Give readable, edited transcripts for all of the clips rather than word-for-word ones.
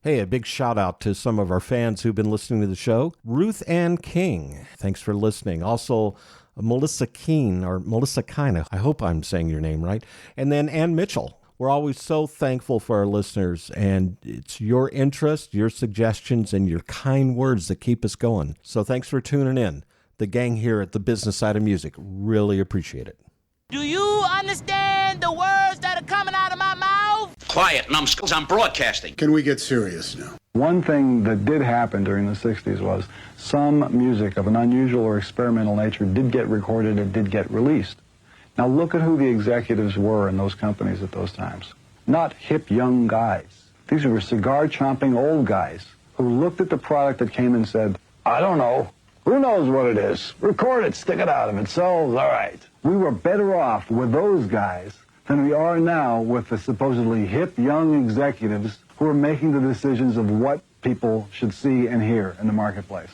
Hey, a big shout out to some of our fans who've been listening to the show. Ruth Ann King, thanks for listening. Also, Melissa Keen, or Melissa Kina, I hope I'm saying your name right. And then Ann Mitchell. We're always so thankful for our listeners, and it's your interest, your suggestions, and your kind words that keep us going. So thanks for tuning in. The gang here at the Business Side of Music really appreciate it. Do you understand the words that are coming out of my mouth? Quiet, numbskulls, I'm broadcasting. Can we get serious now? One thing that did happen during the 60s was some music of an unusual or experimental nature did get recorded and did get released. Now look at who the executives were in those companies at those times. Not hip young guys. These were cigar-chomping old guys who looked at the product that came and said, I don't know. Who knows what it is? Record it, stick it out. If it sells, all right. We were better off with those guys than we are now with the supposedly hip young executives who are making the decisions of what people should see and hear in the marketplace.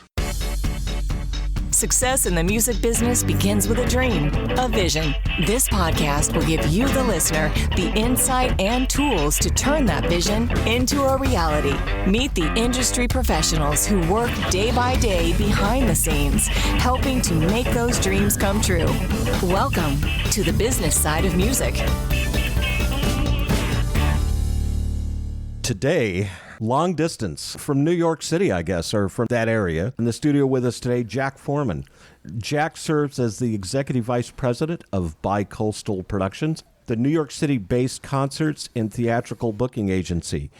Success in the music business begins with a dream, a vision. This podcast will give you, the listener, the insight and tools to turn that vision into a reality. Meet the industry professionals who work day by day behind the scenes, helping to make those dreams come true. Welcome to the Business Side of Music. Today, long distance from New York City, I guess, or from that area. In the studio with us today, Jack Forman. Jack serves as the Executive Vice President of BiCoastal Productions, the New York City-based concerts and theatrical booking agency.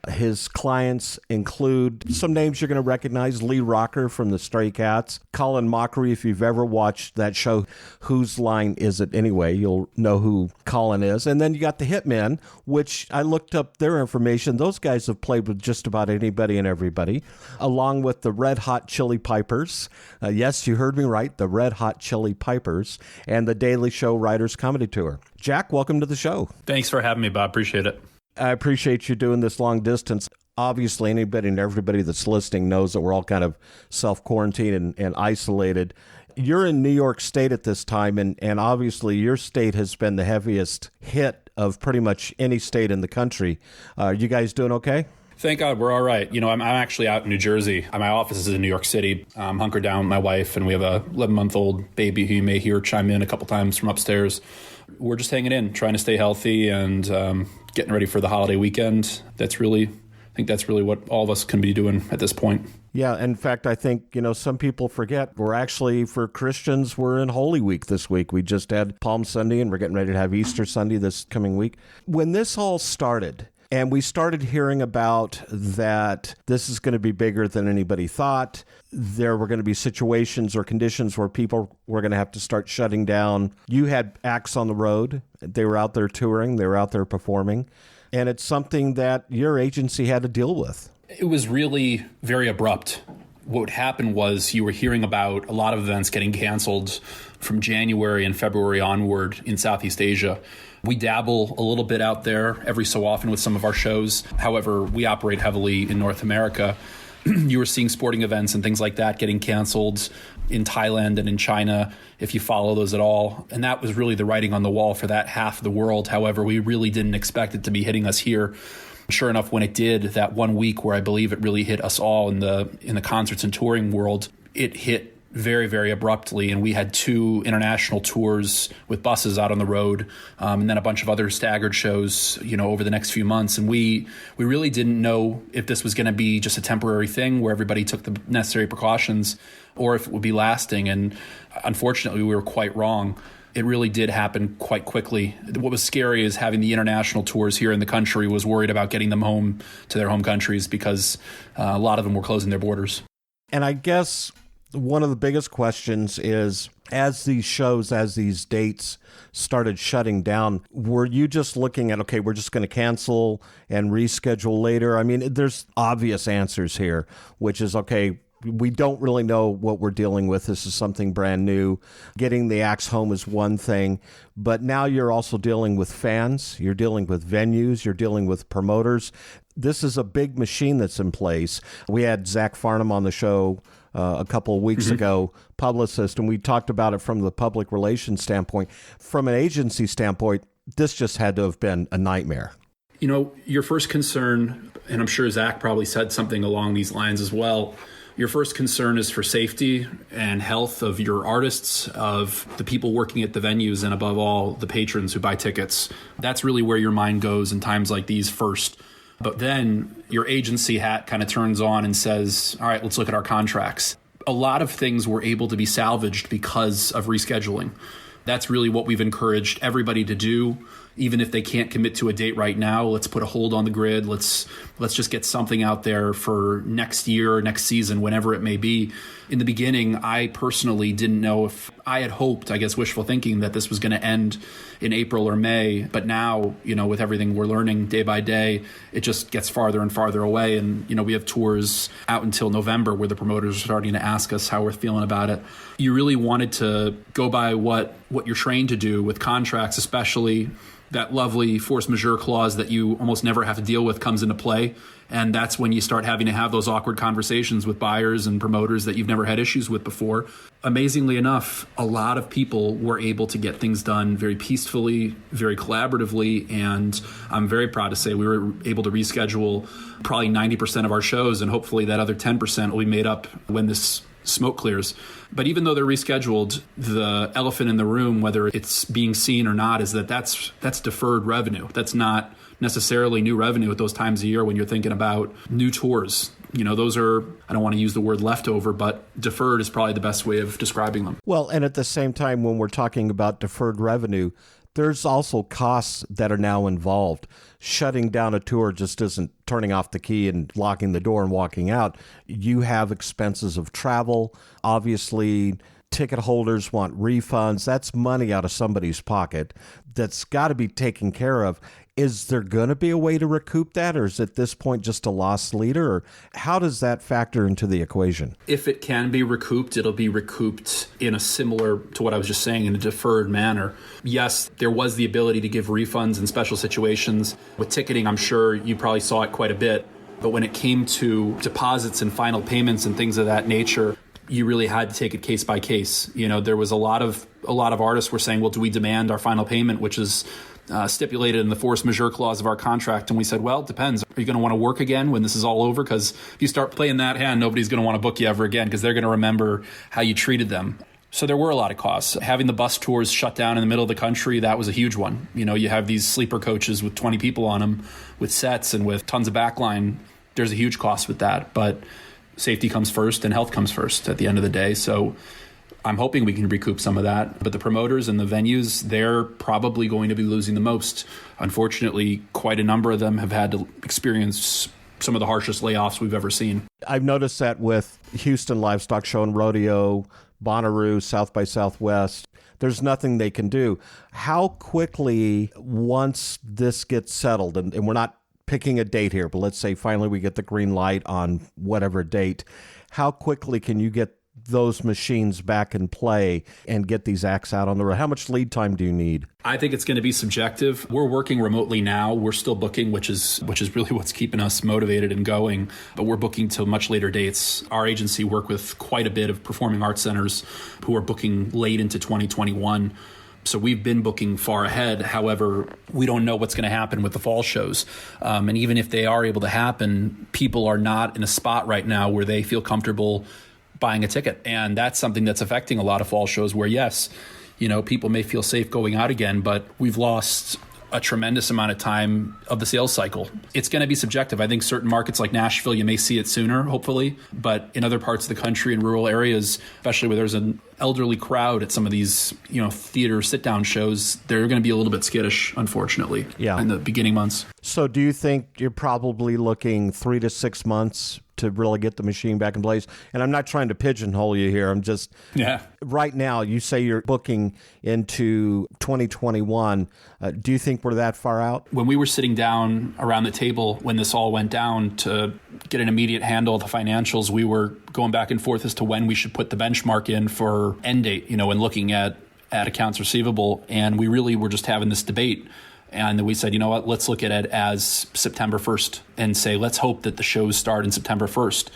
His clients include some names you're going to recognize: Lee Rocker from the Stray Cats, Colin Mochrie. If you've ever watched that show, Whose Line Is It Anyway, you'll know who Colin is. And then you got the Hitman, which I looked up their information. Those guys have played with just about anybody and everybody, along with the Red Hot Chili Pipers. Yes, you heard me right, the Red Hot Chili Pipers, and the Daily Show Writers Comedy Tour. Jack, welcome to the show. Thanks for having me, Bob. Appreciate it. I appreciate you doing this long distance. Obviously, anybody and everybody that's listening knows that we're all kind of self-quarantined and isolated. You're in New York State at this time, and obviously your state has been the heaviest hit of pretty much any state in the country. You guys doing okay? Thank God we're all right. You know, I'm actually out in New Jersey. My office is in New York City. I'm hunkered down with my wife, and we have a 11-month-old baby who you may hear chime in a couple times from upstairs. We're just hanging in, trying to stay healthy and getting ready for the holiday weekend. I think that's really what all of us can be doing at this point. Yeah, in fact, I think, some people forget we're actually, for Christians, we're in Holy Week this week. We just had Palm Sunday, and we're getting ready to have Easter Sunday this coming week. When this all started, and we started hearing about that this is going to be bigger than anybody thought. There were going to be situations or conditions where people were going to have to start shutting down. You had acts on the road. They were out there touring. They were out there performing. And it's something that your agency had to deal with. It was really very abrupt. What happened was you were hearing about a lot of events getting canceled from January and February onward in Southeast Asia. We dabble a little bit out there every so often with some of our shows. However, we operate heavily in North America. You were seeing sporting events and things like that getting canceled in Thailand and in China, if you follow those at all. And that was really the writing on the wall for that half of the world. However, we really didn't expect it to be hitting us here. Sure enough, when it did, that 1 week where I believe it really hit us all in the concerts and touring world, it hit very, very abruptly. And we had 2 international tours with buses out on the road, and then a bunch of other staggered shows, over the next few months. And we really didn't know if this was going to be just a temporary thing where everybody took the necessary precautions or if it would be lasting. And unfortunately, we were quite wrong. It really did happen quite quickly. What was scary is having the international tours here in the country was worried about getting them home to their home countries because a lot of them were closing their borders. And I guess one of the biggest questions is, as these dates started shutting down, were you just looking at, okay, we're just going to cancel and reschedule later? I mean, there's obvious answers here, which is, okay, we don't really know what we're dealing with. This is something brand new. Getting the acts home is one thing, but now you're also dealing with fans. You're dealing with venues. You're dealing with promoters. This is a big machine that's in place. We had Jack Forman on the show a couple of weeks ago, publicist, and we talked about it from the public relations standpoint. From an agency standpoint, this just had to have been a nightmare. Your first concern, and I'm sure Zach probably said something along these lines as well, your first concern is for safety and health of your artists, of the people working at the venues, and above all, the patrons who buy tickets. That's really where your mind goes in times like these first. But then your agency hat kind of turns on and says, all right, let's look at our contracts. A lot of things were able to be salvaged because of rescheduling. That's really what we've encouraged everybody to do. Even if they can't commit to a date right now, let's put a hold on the grid. Let's just get something out there for next year, next season, whenever it may be. In the beginning, I personally didn't know if I had hoped, I guess wishful thinking, that this was going to end in April or May. But now, with everything we're learning day by day, it just gets farther and farther away. And, we have tours out until November where the promoters are starting to ask us how we're feeling about it. You really wanted to go by what you're trained to do with contracts, especially that lovely force majeure clause that you almost never have to deal with comes into play. And that's when you start having to have those awkward conversations with buyers and promoters that you've never had issues with before. Amazingly enough, a lot of people were able to get things done very peacefully, very collaboratively. And I'm very proud to say we were able to reschedule probably 90% of our shows. And hopefully that other 10% will be made up when this smoke clears. But even though they're rescheduled, the elephant in the room, whether it's being seen or not, is that's deferred revenue. That's not necessarily new revenue at those times of year when you're thinking about new tours. Those are, I don't want to use the word leftover, but deferred is probably the best way of describing them. Well, and at the same time, when we're talking about deferred revenue, there's also costs that are now involved. Shutting down a tour just isn't turning off the key and locking the door and walking out. You have expenses of travel. Obviously, ticket holders want refunds. That's money out of somebody's pocket that's got to be taken care of. Is there going to be a way to recoup that, or is it at this point just a lost leader? Or how does that factor into the equation? If it can be recouped, it'll be recouped in a similar to what I was just saying, in a deferred manner. Yes, there was the ability to give refunds in special situations. With ticketing, I'm sure you probably saw it quite a bit. But when it came to deposits and final payments and things of that nature, you really had to take it case by case. There was a lot of artists were saying, well, do we demand our final payment, which is stipulated in the force majeure clause of our contract? And we said, well, it depends. Are you going to want to work again when this is all over? Because if you start playing that hand, nobody's going to want to book you ever again, because they're going to remember how you treated them. So there were a lot of costs. Having the bus tours shut down in the middle of the country, that was a huge one. You have these sleeper coaches with 20 people on them, with sets and with tons of backline. There's a huge cost with that. But safety comes first and health comes first at the end of the day. So I'm hoping we can recoup some of that. But the promoters and the venues, they're probably going to be losing the most. Unfortunately, quite a number of them have had to experience some of the harshest layoffs we've ever seen. I've noticed that with Houston Livestock Show and Rodeo, Bonnaroo, South by Southwest. There's nothing they can do. How quickly, once this gets settled, and we're not picking a date here, but let's say finally we get the green light on whatever date, how quickly can you get those machines back in play and get these acts out on the road? How much lead time do you need? I think it's going to be subjective. We're working remotely now. We're still booking, which is really what's keeping us motivated and going. But we're booking till much later dates. Our agency work with quite a bit of performing arts centers who are booking late into 2021. So we've been booking far ahead. However, we don't know what's going to happen with the fall shows. And even if they are able to happen, people are not in a spot right now where they feel comfortable buying a ticket. And that's something that's affecting a lot of fall shows where, yes, people may feel safe going out again, but we've lost a tremendous amount of time of the sales cycle. It's going to be subjective. I think certain markets like Nashville, you may see it sooner, hopefully. But in other parts of the country and rural areas, especially where there's an elderly crowd at some of these, theater sit-down shows, they're going to be a little bit skittish, unfortunately, in the beginning months. So do you think you're probably looking 3 to 6 months to really get the machine back in place? And I'm not trying to pigeonhole you here. I'm just, right now, you say you're booking into 2021. Do you think we're that far out? When we were sitting down around the table, when this all went down to get an immediate handle of the financials, we were going back and forth as to when we should put the benchmark in for end date, and looking at accounts receivable. And we really were just having this debate. And then we said, you know what, let's look at it as September 1st and say, let's hope that the shows start in September 1st.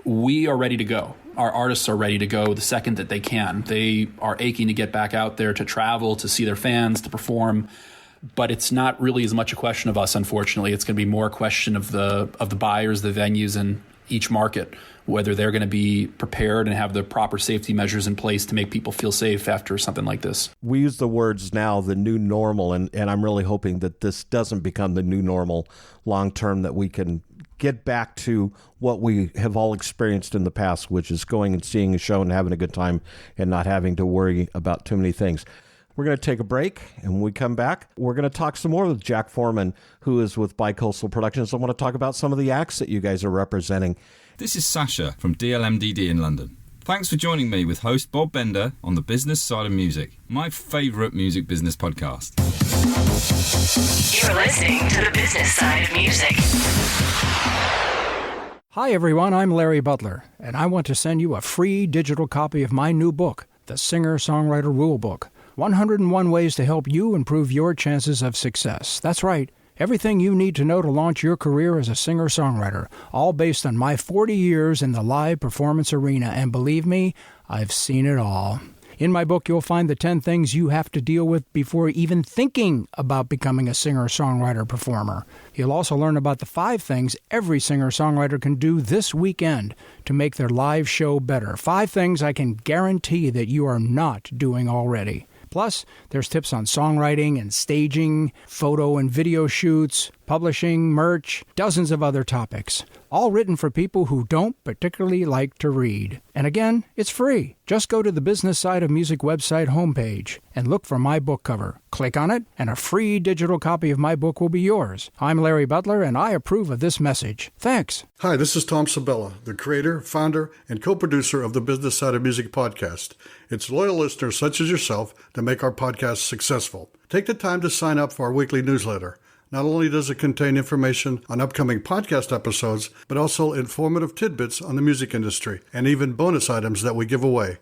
We are ready to go. Our artists are ready to go the second that they can. They are aching to get back out there, to travel, to see their fans, to perform. But it's not really as much a question of us, unfortunately. It's going to be more a question of the buyers, the venues in each market, whether they're going to be prepared and have the proper safety measures in place to make people feel safe after something like this. We use the words now, the new normal, and I'm really hoping that this doesn't become the new normal long term, that we can get back to what we have all experienced in the past, which is going and seeing a show and having a good time and not having to worry about too many things. We're going to take a break, and when we come back, we're going to talk some more with Jack Forman, who is with BiCoastal Productions. I want to talk about some of the acts that you guys are representing. This is Sasha from DLMDD in London. Thanks for joining me with host Bob Bender on The Business Side of Music, my favourite music business podcast. You're listening to The Business Side of Music. Hi everyone, I'm Larry Butler, and I want to send you a free digital copy of my new book, The Singer-Songwriter Rulebook. 101 ways to help you improve your chances of success. That's right. Everything you need to know to launch your career as a singer-songwriter, all based on my 40 years in the live performance arena, and believe me, I've seen it all. In my book, you'll find the 10 things you have to deal with before even thinking about becoming a singer-songwriter performer. You'll also learn about the 5 things every singer-songwriter can do this weekend to make their live show better. 5 things I can guarantee that you are not doing already. Plus, there's tips on songwriting and staging, photo and video shoots, publishing, merch, dozens of other topics, all written for people who don't particularly like to read. And again, it's free. Just go to the Business Side of Music website homepage and look for my book cover. Click on it, and a free digital copy of my book will be yours. I'm Larry Butler, and I approve of this message. Thanks. Hi, this is Tom Sabella, the creator, founder, and co-producer of the Business Side of Music podcast. It's loyal listeners such as yourself that make our podcast successful. Take the time to sign up for our weekly newsletter. Not only does it contain information on upcoming podcast episodes, but also informative tidbits on the music industry and even bonus items that we give away.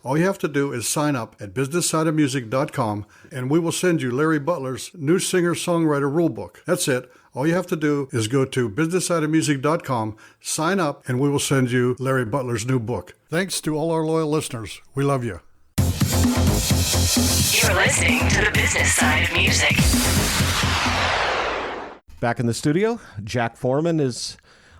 All you have to do is sign up at businesssideofmusic.com, and we will send you Larry Butler's new singer-songwriter rulebook. That's it. All you have to do is go to businesssideofmusic.com, sign up, and we will send you Larry Butler's new book. Thanks to all our loyal listeners. We love you. You're listening to The Business Side of Music. Back in the studio, Jack Forman is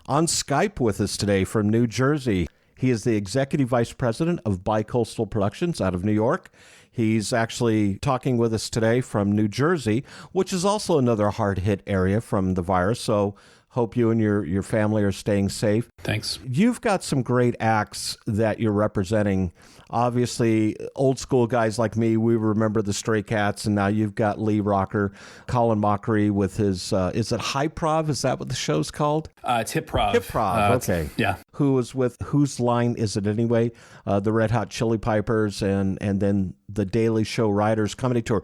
on Skype with us today from New Jersey. He is the Executive Vice President of BiCoastal Productions out of New York. He's actually talking with us today from New Jersey, which is also another hard-hit area from the virus, so hope you and your family are staying safe. Thanks. You've got some great acts that you're representing. Obviously, old school guys like me, we remember the Stray Cats, and now you've got Lee Rocker, Colin Mochrie with his, is it High Prov? Is that what the show's called? It's Hip Prov. Hip Prov, okay. Yeah. Who was with, whose line is it anyway? The Red Hot Chili Pipers and then the Daily Show Writers Comedy Tour.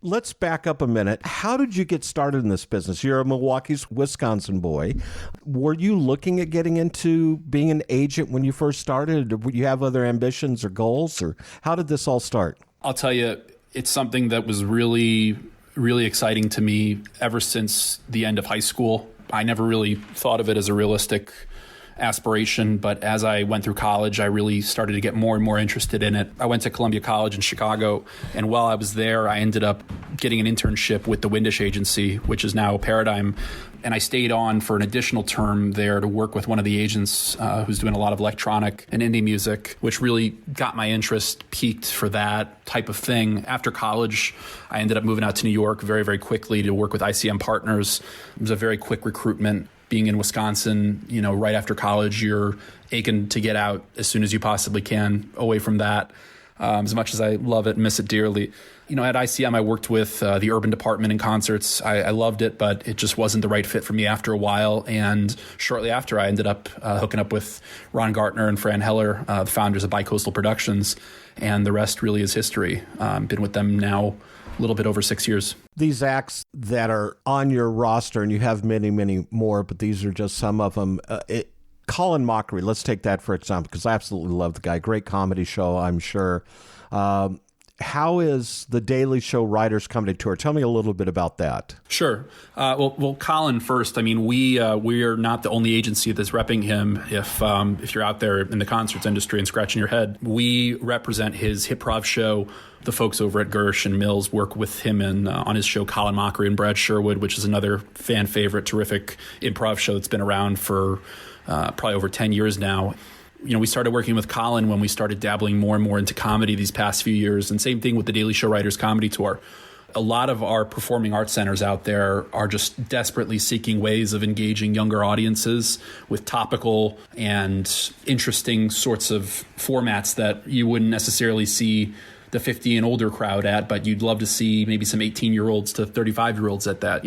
Let's back up a minute. How did you get started in this business? You're a Milwaukee, Wisconsin boy. Were you looking at getting into being an agent when you first started? Or did you have other ambitions or goals? Or how did this all start? I'll tell you, it's something that was really, really exciting to me ever since the end of high school. I never really thought of it as a realistic aspiration, but as I went through college, I really started to get more and more interested in it. I went to Columbia College in Chicago, and while I was there, I ended up getting an internship with the Windish agency, which is now Paradigm, and I stayed on for an additional term there to work with one of the agents who's doing a lot of electronic and indie music, which really got my interest peaked for that type of thing. After college, I ended up moving out to New York very, very quickly to work with ICM Partners. It was a very quick recruitment. Being in Wisconsin, right after college, you're aching to get out as soon as you possibly can away from that. As much as I love it and miss it dearly. At ICM, I worked with the urban department in concerts. I loved it, but it just wasn't the right fit for me after a while. And shortly after, I ended up hooking up with Ron Gartner and Fran Heller, the founders of BiCoastal Productions. And the rest really is history. Been with them now a little bit over 6 years. These acts that are on your roster, and you have many, many more, but these are just some of them. Colin Mochrie, let's take that for example, because I absolutely love the guy. Great comedy show, I'm sure. How is the Daily Show Writers Comedy Tour? Tell me a little bit about that. Sure. Well, Colin first. I mean, we are not the only agency that's repping him. If you're out there in the concerts industry and scratching your head, we represent his Hitprov show. The folks over at Gersh and Mills work with him on his show Colin, Mochrie, and Brad Sherwood, which is another fan favorite, terrific improv show that's been around for probably over 10 years now. We started working with Colin when we started dabbling more and more into comedy these past few years, and same thing with the Daily Show Writers Comedy Tour. A lot of our performing arts centers out there are just desperately seeking ways of engaging younger audiences with topical and interesting sorts of formats that you wouldn't necessarily see the 50 and older crowd at, but you'd love to see maybe some 18-year-olds to 35-year-olds at that.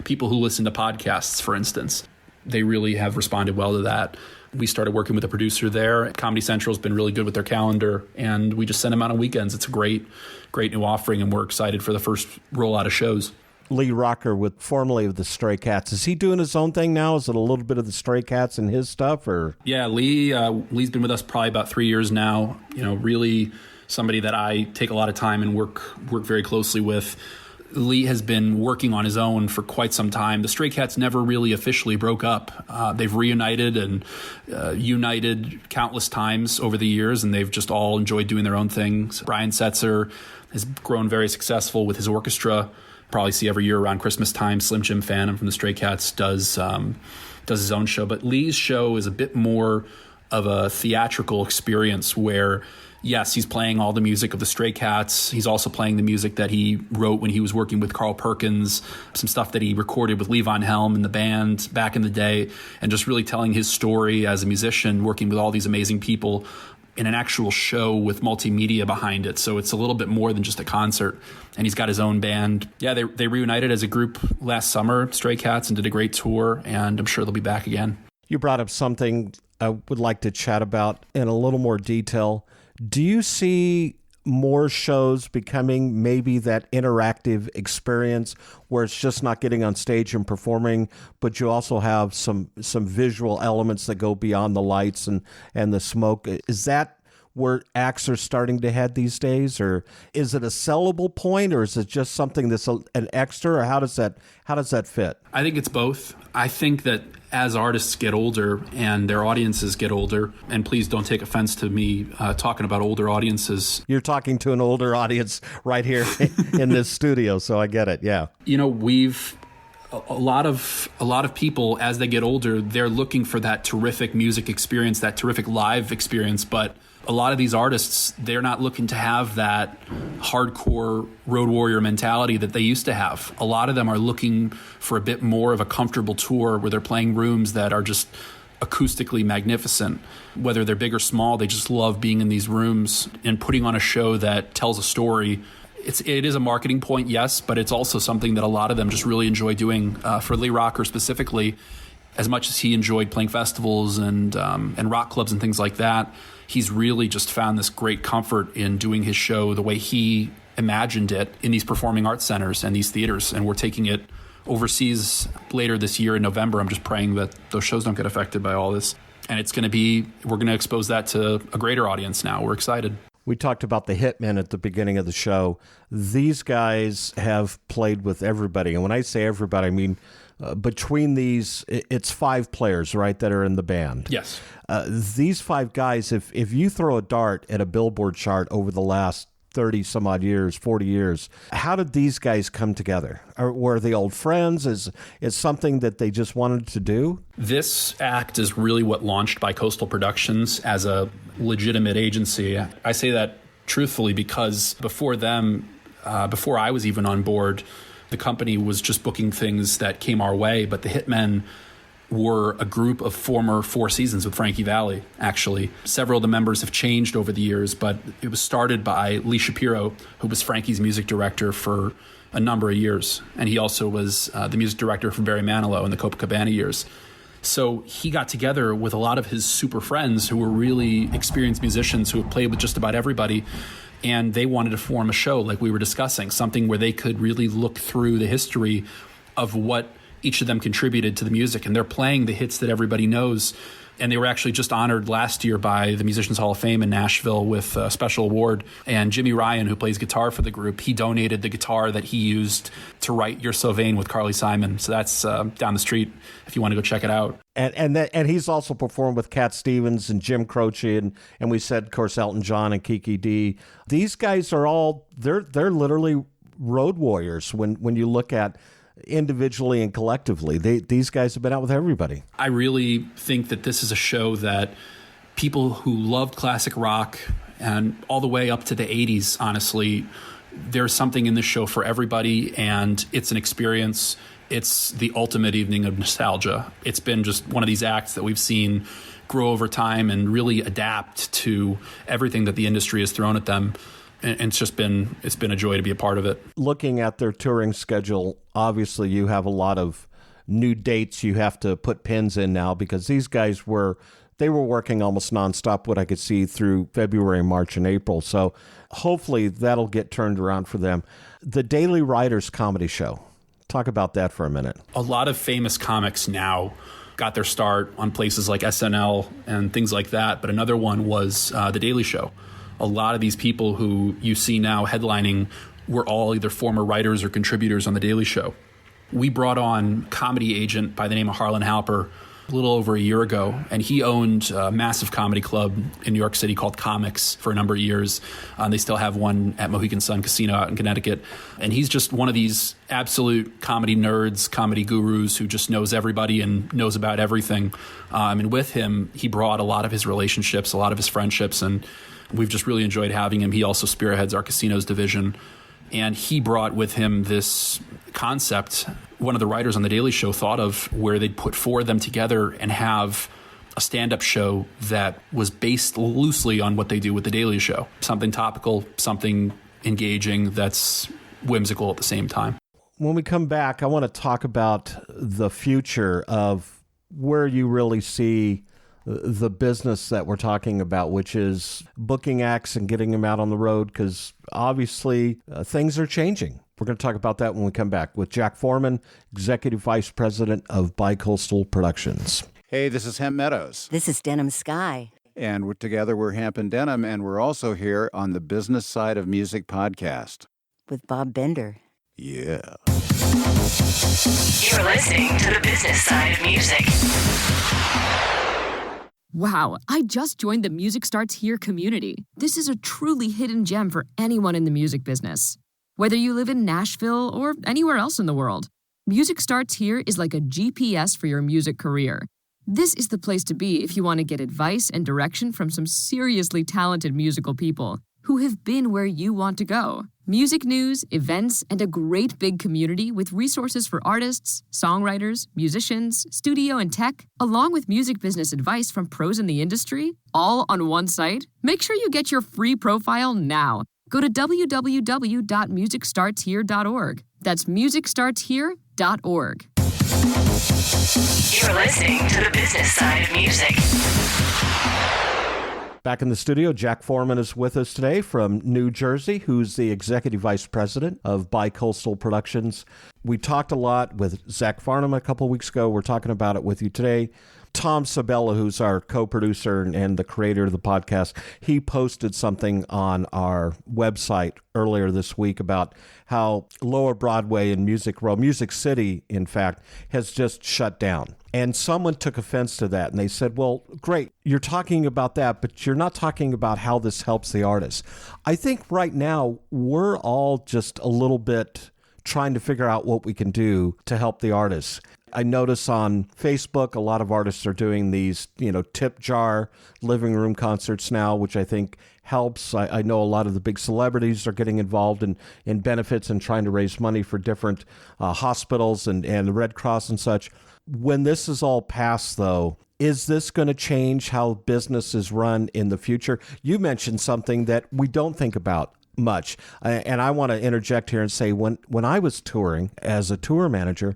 People who listen to podcasts, for instance. They really have responded well to that. We started working with a producer there. Comedy Central's been really good with their calendar, and we just send them out on weekends. It's a great new offering, and we're excited for the first rollout of shows. Lee Rocker, formerly of the Stray Cats, is he doing his own thing now? Is it a little bit of the Stray Cats and his stuff, or? Yeah, Lee's been with us probably about 3 years now. Really somebody that I take a lot of time and work very closely with. Lee has been working on his own for quite some time. The Stray Cats never really officially broke up. They've reunited and united countless times over the years, and they've just all enjoyed doing their own things. Brian Setzer has grown very successful with his orchestra. Probably see every year around Christmas time. Slim Jim Phantom from the Stray Cats does his own show. But Lee's show is a bit more of a theatrical experience where, yes, he's playing all the music of the Stray Cats. He's also playing the music that he wrote when he was working with Carl Perkins, some stuff that he recorded with Levon Helm and the band back in the day, and just really telling his story as a musician, working with all these amazing people in an actual show with multimedia behind it. So it's a little bit more than just a concert. And he's got his own band. Yeah, they reunited as a group last summer, Stray Cats, and did a great tour, and I'm sure they'll be back again. You brought up something I would like to chat about in a little more detail. Do you see more shows becoming maybe that interactive experience where it's just not getting on stage and performing, but you also have some visual elements that go beyond the lights and the smoke? Is that where acts are starting to head these days, or is it a sellable point, or is it just something that's an extra, or how does that fit? I think it's both. I think that as artists get older and their audiences get older, and please don't take offense to me talking about older audiences. You're talking to an older audience right here in this studio, so I get it. Yeah. We've a lot of people, as they get older, they're looking for that terrific music experience, that terrific live experience, but a lot of these artists, they're not looking to have that hardcore road warrior mentality that they used to have. A lot of them are looking for a bit more of a comfortable tour where they're playing rooms that are just acoustically magnificent. Whether they're big or small, they just love being in these rooms and putting on a show that tells a story. It is a marketing point, yes, but it's also something that a lot of them just really enjoy doing. For Lee Rocker specifically, as much as he enjoyed playing festivals and rock clubs and things like that, he's really just found this great comfort in doing his show the way he imagined it in these performing arts centers and these theaters. And we're taking it overseas later this year in November. I'm just praying that those shows don't get affected by all this. And we're going to expose that to a greater audience now. We're excited. We talked about the Hitman at the beginning of the show. These guys have played with everybody. And when I say everybody, I mean between these, it's 5 players, right, that are in the band. Yes. These 5 guys, if you throw a dart at a Billboard chart over the last 30 some odd years, 40 years, how did these guys come together? Or were they old friends? Is something that they just wanted to do? This act is really what launched BiCoastal Productions as a legitimate agency. I say that truthfully because before them, before I was even on board, the company was just booking things that came our way, but the Hitmen were a group of former Four Seasons with Frankie Valli, actually. Several of the members have changed over the years, but it was started by Lee Shapiro, who was Frankie's music director for a number of years. And he also was the music director for Barry Manilow in the Copacabana years. So he got together with a lot of his super friends who were really experienced musicians who had played with just about everybody. And they wanted to form a show like we were discussing, something where they could really look through the history of what each of them contributed to the music, and they're playing the hits that everybody knows. And they were actually just honored last year by the Musicians Hall of Fame in Nashville with a special award. And Jimmy Ryan, who plays guitar for the group, he donated the guitar that he used to write You're So Vain with Carly Simon. So that's down the street if you want to go check it out. And he's also performed with Cat Stevens and Jim Croce, and we said, of course, Elton John and Kiki D. These guys are all, they're literally road warriors when you look at individually and collectively. These guys have been out with everybody. I really think that this is a show that people who loved classic rock and all the way up to the 80s, honestly, there's something in this show for everybody, and it's an experience. It's the ultimate evening of nostalgia. It's been just one of these acts that we've seen grow over time and really adapt to everything that the industry has thrown at them. And it's been a joy to be a part of it. Looking at their touring schedule, obviously you have a lot of new dates you have to put pins in now, because these guys were working almost nonstop, what I could see, through February, March, and April. So hopefully that'll get turned around for them. The Daily Writers comedy show. Talk about that for a minute. A lot of famous comics now got their start on places like SNL and things like that. But another one was The Daily Show. A lot of these people who you see now headlining were all either former writers or contributors on The Daily Show. We brought on comedy agent by the name of Harlan Halper a little over a year ago, and he owned a massive comedy club in New York City called Comics for a number of years. They still have one at Mohegan Sun Casino out in Connecticut. And he's just one of these absolute comedy nerds, comedy gurus who just knows everybody and knows about everything. And with him, he brought a lot of his relationships, a lot of his friendships, and we've just really enjoyed having him. He also spearheads our casinos division. And he brought with him this concept one of the writers on The Daily Show thought of, where they'd put four of them together and have a stand-up show that was based loosely on what they do with The Daily Show. Something topical, something engaging that's whimsical at the same time. When we come back, I want to talk about the future of where you really see the business that we're talking about, which is booking acts and getting them out on the road, because obviously things are changing. We're going to talk about that when we come back with Jack Forman, Executive Vice President of BiCoastal Productions. Hey, this is Hemp Meadows. This is Denim Sky. And together we're Hemp and Denim, and we're also here on the Business Side of Music podcast. With Bob Bender. Yeah. You're listening to the Business Side of Music. Wow, I just joined the Music Starts Here community. This is a truly hidden gem for anyone in the music business. Whether you live in Nashville or anywhere else in the world, Music Starts Here is like a GPS for your music career. This is the place to be if you want to get advice and direction from some seriously talented musical people who have been where you want to go. Music news, events, and a great big community with resources for artists, songwriters, musicians, studio and tech, along with music business advice from pros in the industry, all on one site. Make sure you get your free profile now. Go to www.musicstartshere.org. That's musicstartshere.org. You're listening to the Business Side of Music. Back in the studio, Jack Forman is with us today from New Jersey, who's the Executive Vice President of BiCoastal Productions. We talked a lot with Zach Farnham a couple of weeks ago. We're talking about it with you today. Tom Sabella, who's our co-producer and the creator of the podcast, he posted something on our website earlier this week about how Lower Broadway in Music Row, Music City, in fact, has just shut down. And someone took offense to that, and they said, well, great, you're talking about that, but you're not talking about how this helps the artists. I think right now we're all just a little bit trying to figure out what we can do to help the artists. I notice on Facebook, a lot of artists are doing these, tip jar living room concerts now, which I think helps. I know a lot of the big celebrities are getting involved in benefits and trying to raise money for different hospitals and the Red Cross and such. When this is all passed, though, is this going to change how business is run in the future? You mentioned something that we don't think about much. And I want to interject here and say, when I was touring as a tour manager,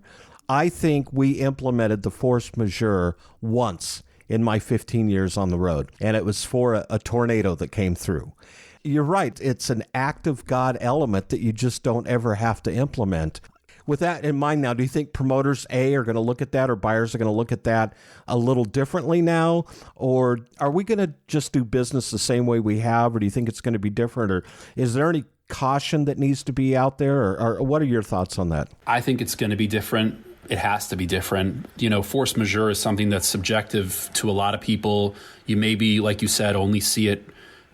I think we implemented the force majeure once in my 15 years on the road, and it was for a tornado that came through. You're right. It's an act of God element that you just don't ever have to implement. With that in mind now, do you think promoters, are going to look at that, or buyers are going to look at that a little differently now? Or are we going to just do business the same way we have, or do you think it's going to be different? Or is there any caution that needs to be out there, or what are your thoughts on that? I think it's going to be different. It has to be different. Force majeure is something that's subjective to a lot of people. You maybe, like you said, only see it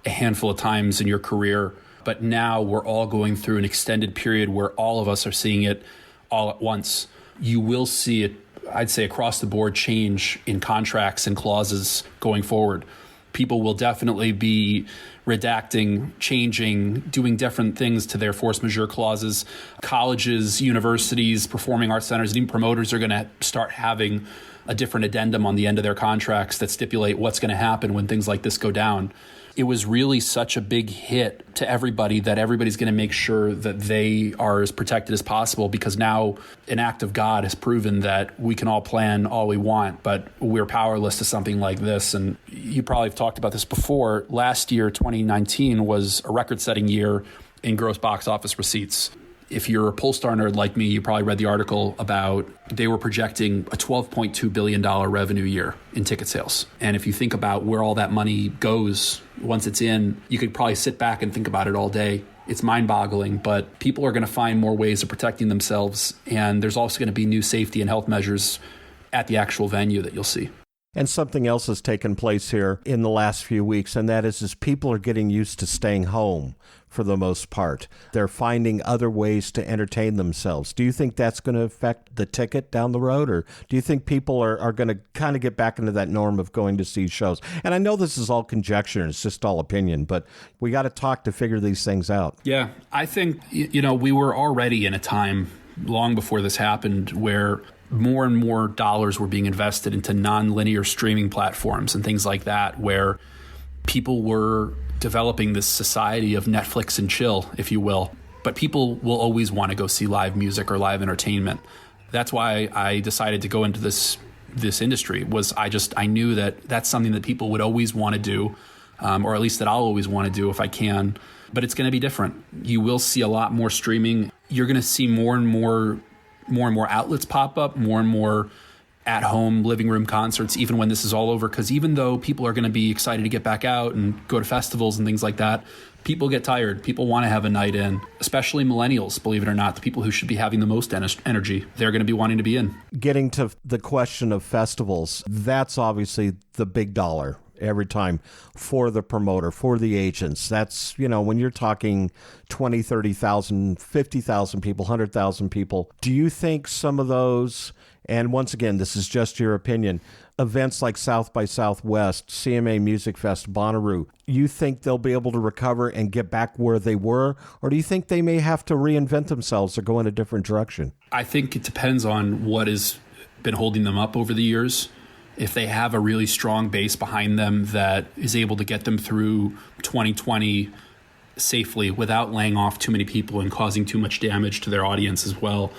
a handful of times in your career. But now we're all going through an extended period where all of us are seeing it all at once. You will see it, I'd say, across the board change in contracts and clauses going forward. People will definitely be redacting, changing, doing different things to their force majeure clauses. Colleges, universities, performing arts centers, and even promoters are going to start having a different addendum on the end of their contracts that stipulate what's going to happen when things like this go down. It was really such a big hit to everybody that everybody's going to make sure that they are as protected as possible, because now an act of God has proven that we can all plan all we want, but we're powerless to something like this. And you probably have talked about this before. Last year, 2019, was a record-setting year in gross box office receipts. If you're a Polestar nerd like me, you probably read the article about they were projecting a $12.2 billion revenue year in ticket sales. And if you think about where all that money goes once it's in, you could probably sit back and think about it all day. It's mind-boggling, but people are going to find more ways of protecting themselves. And there's also going to be new safety and health measures at the actual venue that you'll see. And something else has taken place here in the last few weeks, and that is people are getting used to staying home for the most part. They're finding other ways to entertain themselves. Do you think that's going to affect the ticket down the road, or do you think people are going to kind of get back into that norm of going to see shows? And I know this is all conjecture and it's just all opinion, but we got to talk to figure these things out. Yeah, I think, we were already in a time long before this happened where more and more dollars were being invested into non-linear streaming platforms and things like that, where people were developing this society of Netflix and chill, if you will. But people will always want to go see live music or live entertainment. That's why I decided to go into this industry. I knew that that's something that people would always want to do, or at least that I'll always want to do if I can. But it's going to be different. You will see a lot more streaming. You're going to see more and more outlets pop up, more and more at-home living room concerts, even when this is all over. Because even though people are going to be excited to get back out and go to festivals and things like that, people get tired. People want to have a night in, especially millennials, believe it or not, the people who should be having the most energy. They're going to be wanting to be in. Getting to the question of festivals, that's obviously the big dollar every time for the promoter, for the agents. That's, when you're talking 20, 30,000, 50,000 people, 100,000 people, do you think some of those, and once again, this is just your opinion, events like South by Southwest, CMA Music Fest, Bonnaroo, you think they'll be able to recover and get back where they were? Or do you think they may have to reinvent themselves or go in a different direction? I think it depends on what has been holding them up over the years. If they have a really strong base behind them that is able to get them through 2020 safely without laying off too many people and causing too much damage to their audience as well,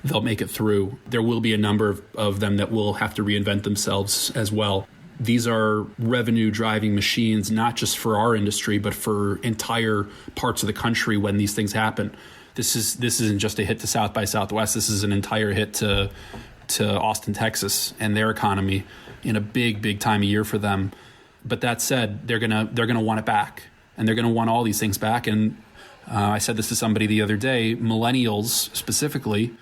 they'll make it through. There will be a number of them that will have to reinvent themselves as well. These are revenue-driving machines, not just for our industry, but for entire parts of the country when these things happen. This isn't just a hit to South by Southwest. This is an entire hit to Austin, Texas, and their economy in a big time of year for them. But that said, they're gonna want it back, and they're gonna want all these things back. And I said this to somebody the other day. Millennials specifically,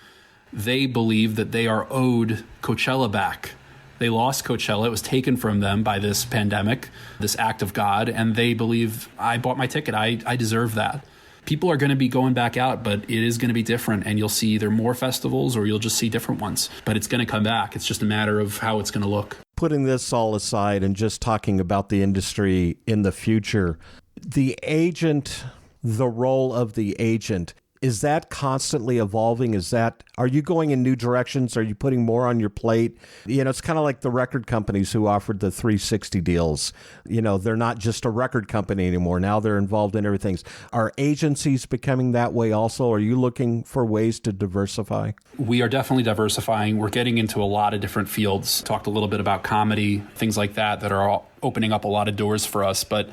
they believe that they are owed Coachella back. They lost Coachella. It was taken from them by this pandemic, this act of God, and they believe, I bought my ticket. I deserve that. People are going to be going back out, but it is going to be different, and you'll see either more festivals or you'll just see different ones. But it's going to come back. It's just a matter of how it's going to look. Putting this all aside and just talking about the industry in the future, the agent, the role of the agent, is that constantly evolving? Are you going in new directions? Are you putting more on your plate? It's kind of like the record companies who offered the 360 deals. They're not just a record company anymore. Now they're involved in everything. Are agencies becoming that way also? Are you looking for ways to diversify? We are definitely diversifying. We're getting into a lot of different fields. Talked a little bit about comedy, things like that are all opening up a lot of doors for us. But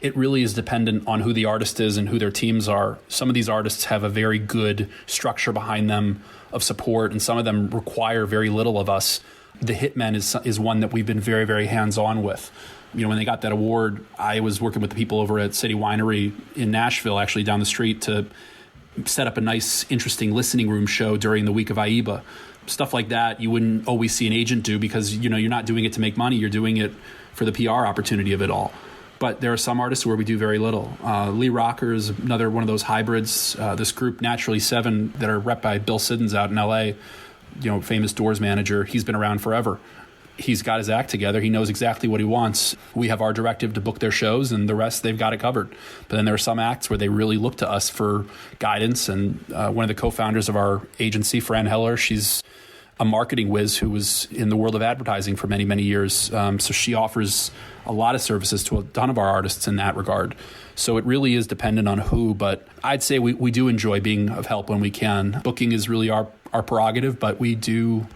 it really is dependent on who the artist is and who their teams are. Some of these artists have a very good structure behind them of support, and some of them require very little of us. The Hitman is one that we've been very, very hands-on with. You know, when they got that award, I was working with the people over at City Winery in Nashville, actually down the street, to set up a nice, interesting listening room show during the week of AIBA. Stuff like that you wouldn't always see an agent do because, you know, you're not doing it to make money. You're doing it for the PR opportunity of it all. But there are some artists where we do very little. Lee Rocker is another one of those hybrids. This group, Naturally 7, that are rep by Bill Siddons out in L.A., you know, famous Doors manager. He's been around forever. He's got his act together. He knows exactly what he wants. We have our directive to book their shows, and the rest, they've got it covered. But then there are some acts where they really look to us for guidance. And one of the co-founders of our agency, Fran Heller, she's a marketing whiz who was in the world of advertising for many, many years. So she offers a lot of services to a ton of our artists in that regard. So it really is dependent on who, but I'd say we do enjoy being of help when we can. Booking is really our prerogative, but we do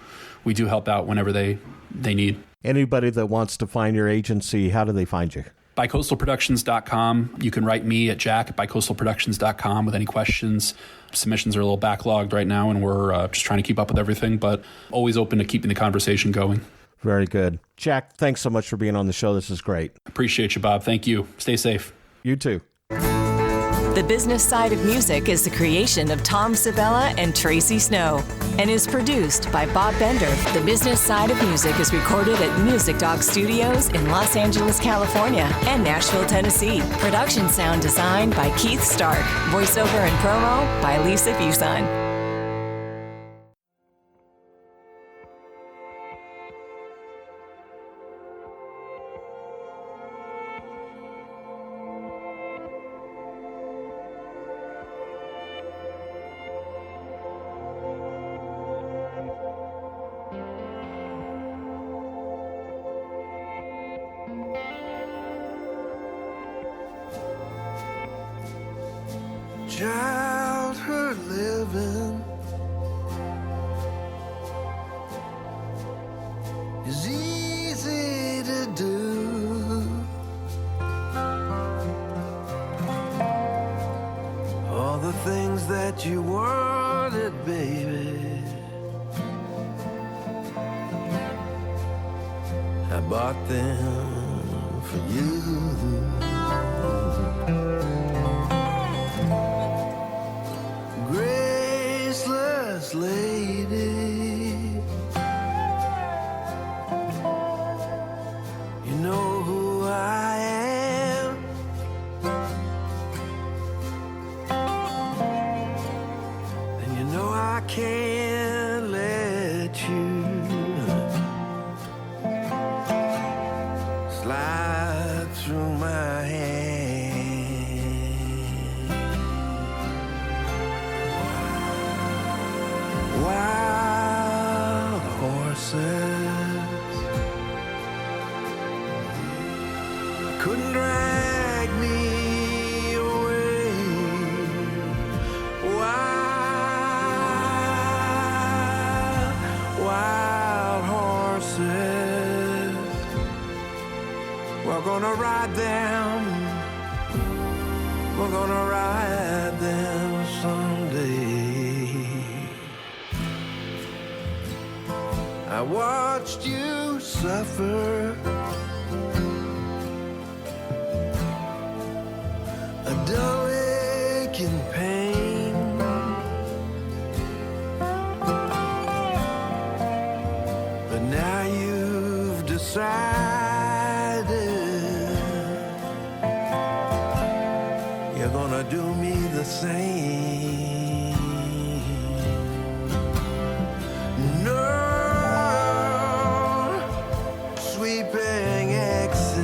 help out whenever they need. Anybody that wants to find your agency, how do they find you? BiCoastalProductions.com. You can write me at jack@BiCoastalProductions.com with any questions. Submissions are a little backlogged right now, and we're just trying to keep up with everything, but always open to keeping the conversation going. Very good. Jack, thanks so much for being on the show. This is great. Appreciate you, Bob. Thank you. Stay safe. You too. The Business Side of Music is the creation of Tom Sabella and Tracy Snow and is produced by Bob Bender. The Business Side of Music is recorded at Music Dog Studios in Los Angeles, California and Nashville, Tennessee. Production sound design by Keith Stark. Voiceover and promo by Lisa Busan. Childhood living is easy to do. All the things that you wanted, baby, I bought them for you. Graceless lady, you know who I am. And you know I can't let you slide through my hands. Wild horses couldn't drag me away. Wild horses, we're gonna ride them. We're gonna ride them someday. I watched you suffer a dull aching pain, but now you've decided you're gonna do me the same. No sweeping exits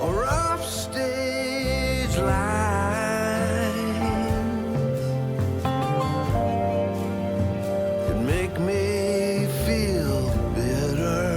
or off stage lines could make me feel bitter.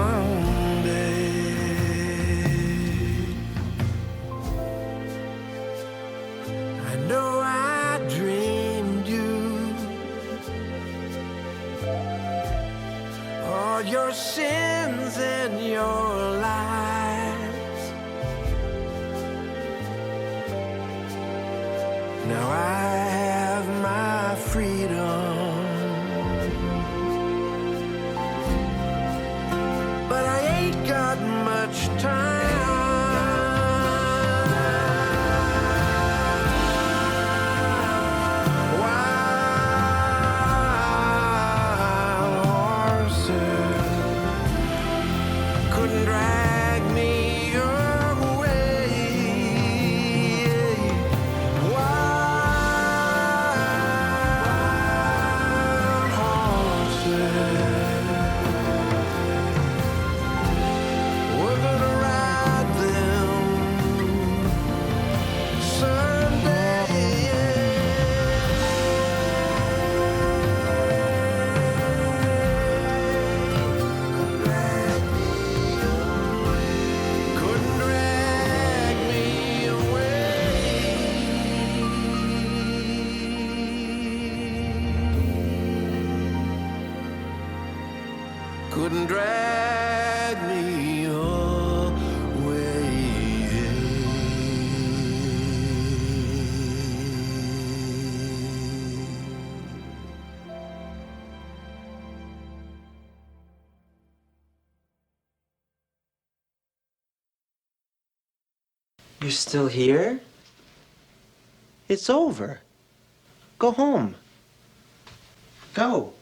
someday. I know I dreamed you, all your sins and your lies. Now I have my freedom, but I ain't got much time. Wild horses couldn't drag me away. Wild horses, we're gonna ride them someday. Couldn't drag me away. Couldn't drag me away. You're still here? It's over. Go home. Go.